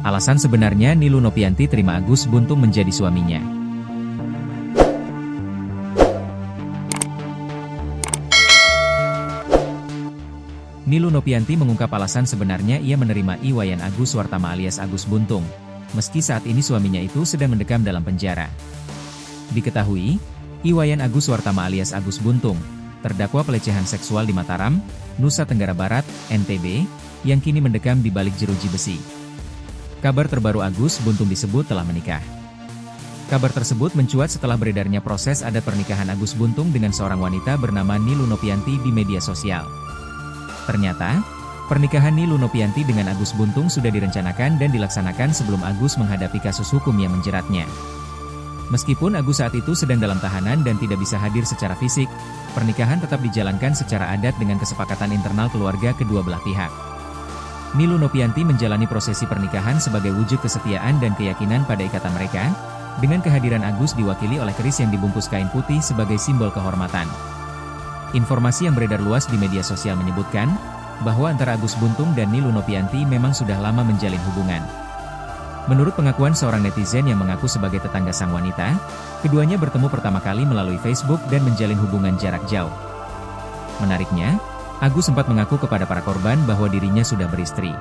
Alasan sebenarnya Nilu Nopianti terima Agus Buntung menjadi suaminya. Nilu Nopianti mengungkap alasan sebenarnya ia menerima Iwayan Agus Wartama alias Agus Buntung, meski saat ini suaminya itu sedang mendekam dalam penjara. Diketahui, Iwayan Agus Wartama alias Agus Buntung, terdakwa pelecehan seksual di Mataram, Nusa Tenggara Barat, NTB, yang kini mendekam di balik jeruji besi. Kabar terbaru Agus Buntung disebut telah menikah. Kabar tersebut mencuat setelah beredarnya proses adat pernikahan Agus Buntung dengan seorang wanita bernama Nilu Nopianti di media sosial. Ternyata, pernikahan Nilu Nopianti dengan Agus Buntung sudah direncanakan dan dilaksanakan sebelum Agus menghadapi kasus hukum yang menjeratnya. Meskipun Agus saat itu sedang dalam tahanan dan tidak bisa hadir secara fisik, pernikahan tetap dijalankan secara adat dengan kesepakatan internal keluarga kedua belah pihak. Nilu Nopianti menjalani prosesi pernikahan sebagai wujud kesetiaan dan keyakinan pada ikatan mereka, dengan kehadiran Agus diwakili oleh keris yang dibungkus kain putih sebagai simbol kehormatan. Informasi yang beredar luas di media sosial menyebutkan, bahwa antara Agus Buntung dan Nilu Nopianti memang sudah lama menjalin hubungan. Menurut pengakuan seorang netizen yang mengaku sebagai tetangga sang wanita, keduanya bertemu pertama kali melalui Facebook dan menjalin hubungan jarak jauh. Menariknya, Agus sempat mengaku kepada para korban bahwa dirinya sudah beristri.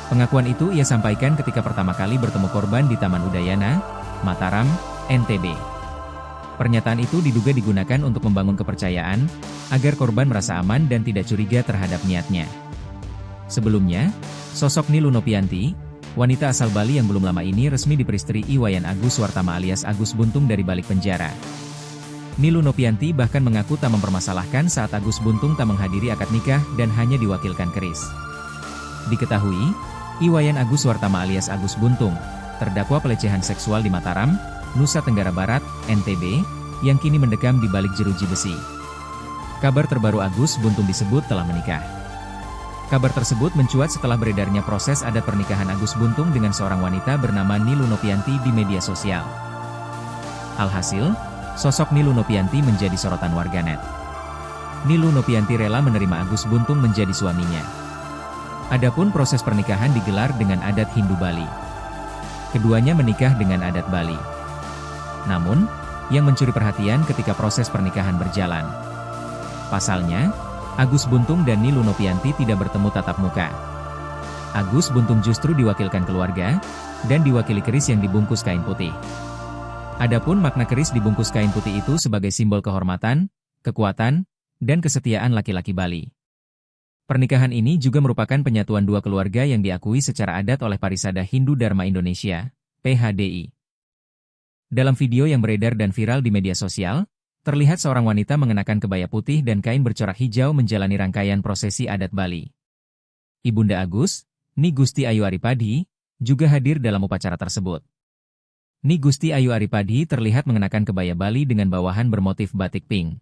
Pengakuan itu ia sampaikan ketika pertama kali bertemu korban di Taman Udayana, Mataram, NTB. Pernyataan itu diduga digunakan untuk membangun kepercayaan, agar korban merasa aman dan tidak curiga terhadap niatnya. Sebelumnya, sosok Nilu Nopianti, wanita asal Bali yang belum lama ini resmi diperistri Iwayan Agus Wartama alias Agus Buntung dari balik penjara. Nilu Nopianti bahkan mengaku tak mempermasalahkan saat Agus Buntung tak menghadiri akad nikah dan hanya diwakilkan keris. Diketahui, Iwayan Agus Wartama alias Agus Buntung, terdakwa pelecehan seksual di Mataram, Nusa Tenggara Barat, NTB, yang kini mendekam di balik jeruji besi. Kabar terbaru Agus Buntung disebut telah menikah. Kabar tersebut mencuat setelah beredarnya proses adat pernikahan Agus Buntung dengan seorang wanita bernama Nilu Nopianti di media sosial. Alhasil, sosok Nilu Nopianti menjadi sorotan warganet. Nilu Nopianti rela menerima Agus Buntung menjadi suaminya. Adapun proses pernikahan digelar dengan adat Hindu Bali. Keduanya menikah dengan adat Bali. Namun, yang mencuri perhatian ketika proses pernikahan berjalan. Pasalnya, Agus Buntung dan Nilu Nopianti tidak bertemu tatap muka. Agus Buntung justru diwakilkan keluarga, dan diwakili keris yang dibungkus kain putih. Adapun makna keris dibungkus kain putih itu sebagai simbol kehormatan, kekuatan, dan kesetiaan laki-laki Bali. Pernikahan ini juga merupakan penyatuan dua keluarga yang diakui secara adat oleh Parisada Hindu Dharma Indonesia, PHDI. Dalam video yang beredar dan viral di media sosial, terlihat seorang wanita mengenakan kebaya putih dan kain bercorak hijau menjalani rangkaian prosesi adat Bali. Ibunda Agus, Ni Gusti Ayu Aripadi, juga hadir dalam upacara tersebut. Ni Gusti Ayu Aripadi terlihat mengenakan kebaya Bali dengan bawahan bermotif batik pink.